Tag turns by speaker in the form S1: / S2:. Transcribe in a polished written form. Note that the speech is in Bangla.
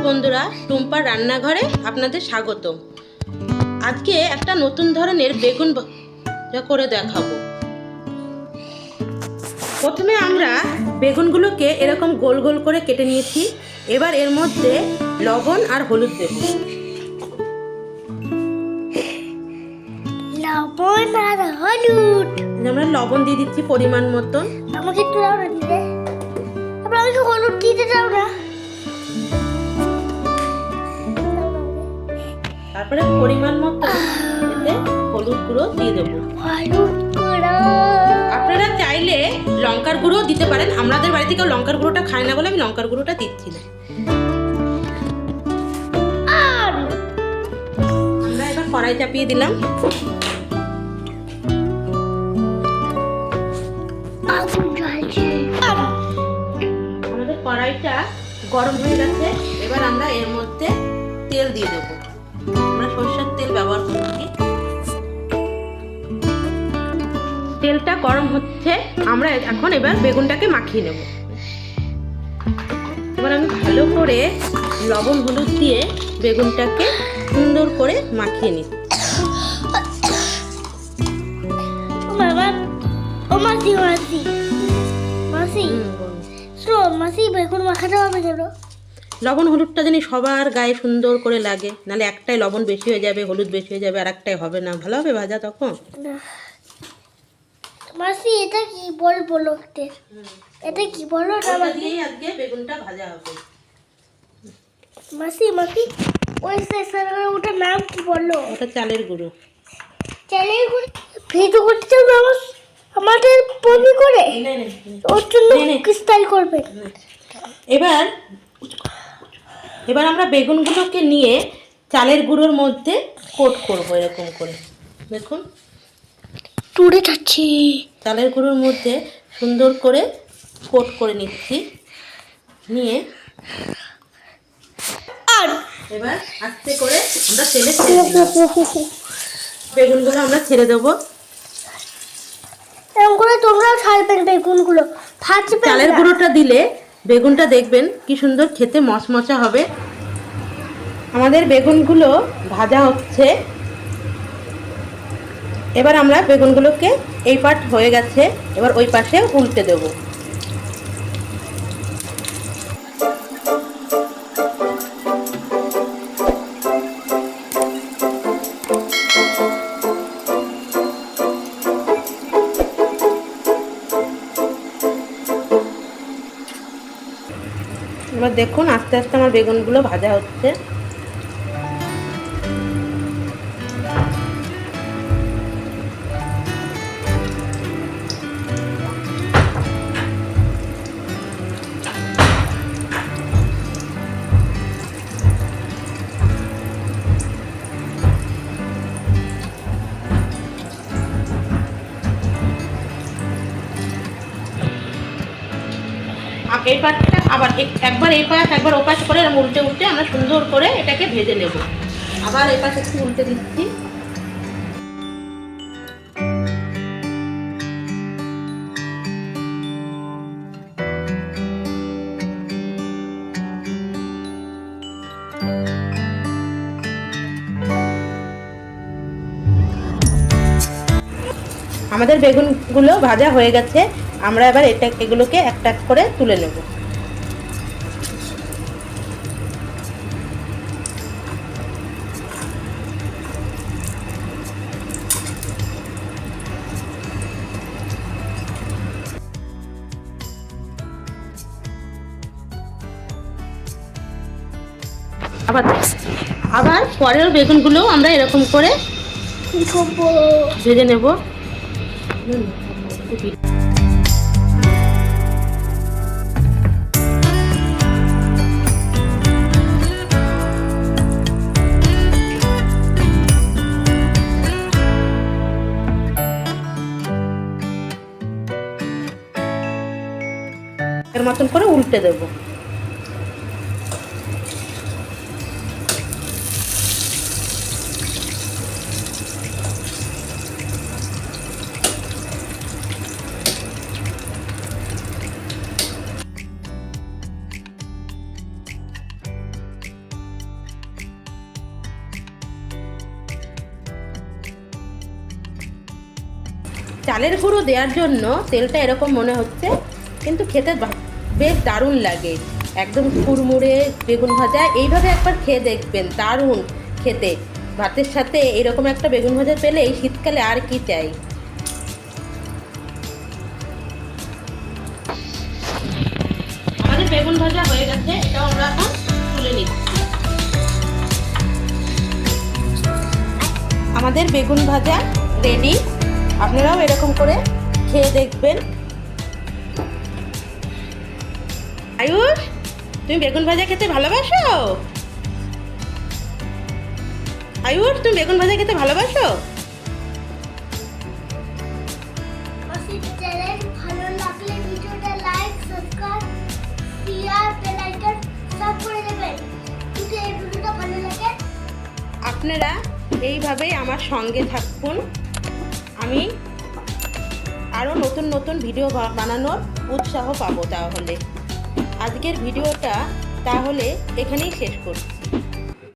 S1: বন্ধুরা, টুম্পার রান্নাঘরে আপনাদের স্বাগত। আজকে একটা নতুন ধরনের বেগুন ভাজা করে দেখাবো। প্রথমে আমরা বেগুনগুলোকে এরকম গোল গোল করে কেটে নিয়েছি। এবার এর মধ্যে লবণ আর হলুদ দেব।
S2: লবণ আর হলুদ
S1: আমরা লবণ দিয়ে দিচ্ছি পরিমাণ মতন।
S2: আমাকে একটু দাও না দিলে। তারপর আমাকে হলুদ দিতে দাও না।
S1: তারপরে পরিমাণ মতো এতে হলুদ গুঁড়ো দিয়ে দেবো।
S2: হলুদ গুঁড়ো
S1: আপনারা চাইলে লঙ্কার গুঁড়ো দিতে পারেন। আমাদের বাড়িতে কেউ লঙ্কার গুঁড়োটা খায় না বলে আমি লঙ্কার গুঁড়োটা দিচ্ছি না।
S2: আর
S1: আমরা এবার কড়াই চাপিয়ে দিলাম।
S2: আগুন জ্বলছে।
S1: আমাদের কড়াইটা গরম হয়ে গেছে। এবার আমরা এর মধ্যে তেল দিয়ে দেবো। আমরা সরষের তেল ব্যবহার করছি। তেলটা গরম হচ্ছে, আমরা এখন এবার বেগুনটাকে মাখিয়ে নেব। এবার আমি ভালো করে লবণ হলুদ দিয়ে বেগুনটাকে সুন্দর করে মাখিয়ে নিই।
S2: বাবা, ও মাসি মাসি মাসি মাসি বেগুন মাখাতে হবে কেন?
S1: লবণ হলুদটা জানি সবার গায়ে সুন্দর করে লাগে, নাহলে একটাই লবণ বেশি হয়ে যাবে, হলুদ বেশি হয়ে যাবে, আর একটাই হবে না, ভালো হবে ভাজা তখন।
S2: মাসি এটা কি বলবো? এটা কি বলো না?
S1: দিয়েই আজকে বেগুনটা ভাজা হবে।
S2: মাসি মাসি ওই ওটার নাম কি বললো?
S1: ওটা চালের গুঁড়ো।
S2: চালের গুঁড়ো ভিডিও করতে চাও না আমাদের বমি করে? ওর জন্য স্টাইল করবে।
S1: এবার আমরা বেগুনগুলোকে নিয়ে চালের গুঁড়োর মধ্যে কোট করবো এরকম করে। দেখুন
S2: টুড়ে যাচ্ছি।
S1: চালের গুঁড়োর মধ্যে সুন্দর করে কোট করে নিচ্ছি। নিয়ে
S2: আর
S1: এবার আস্তে করে আমরা তেলে ছেড়ে দিলাম। বেগুনগুলো আমরা ছেড়ে দেবো।
S2: এরকম করে তোমরাও ছাড়বেন বেগুনগুলো, ভাজবেন।
S1: চালের গুঁড়োটা দিলে বেগুনটা দেখবেন কি সুন্দর খেতে মচমচা হবে। আমাদের বেগুনগুলো ভাজা হচ্ছে। এবার আমরা বেগুনগুলোকে এই পাট হয়ে গেছে, এবার ওই পাশে উল্টে দেব। এবার দেখুন আস্তে আস্তে আমার বেগুনগুলো ভাজা হচ্ছে। এই পাশটা আবার একবার এই পাশ একবার ও পাশ করে উল্টে উল্টে আমরা সুন্দর করে এটাকে ভেজে নেব। আবার এই পাশে একটু উল্টে দিচ্ছি। আমাদের বেগুনগুলো ভাজা হয়ে গেছে। আমরা এবার এগুলোকে একটা এক করে তুলে নেব। আবার পরের বেগুনগুলো আমরা এরকম করে ভেজে নেব। এর মতন করে উল্টে দেব। চালের গুঁড়ো দেওয়ার জন্য তেলটা এরকম মনে হচ্ছে, কিন্তু খেতে বেশ দারুণ লাগে। একদম কুড়মুড়ে বেগুন ভাজা, এইভাবে একবার খেয়ে দেখবেন, দারুণ খেতে। ভাতের সাথে এরকম একটা বেগুন ভাজা পেলে এই শীতকালে আর কি চাই। আমাদের বেগুন ভাজা হয়ে গেছে, এটাও আমরা এখন তুলে নিচ্ছি। আমাদের বেগুন ভাজা রেডি। আপনারাও এরকম করে খেয়ে দেখবেন। আয়ুষ, তুমি বেগুন ভাজা খেতে ভালোবাসো? আয়ুষ, তুমি বেগুন ভাজা খেতে ভালোবাসো?
S2: ভালো লাগলে ভিডিওটা like, subscribe, share, bell icon সব করে দেবেন। যদি এই ভিডিওটা ভালো লাগে
S1: আপনারা এইভাবেই আমার সঙ্গে থাকুন। আমি আরও নতুন নতুন ভিডিও বানানোর উৎসাহ পাবো। তাহলে আজকের ভিডিওটা তাহলে এখানেই শেষ করছি।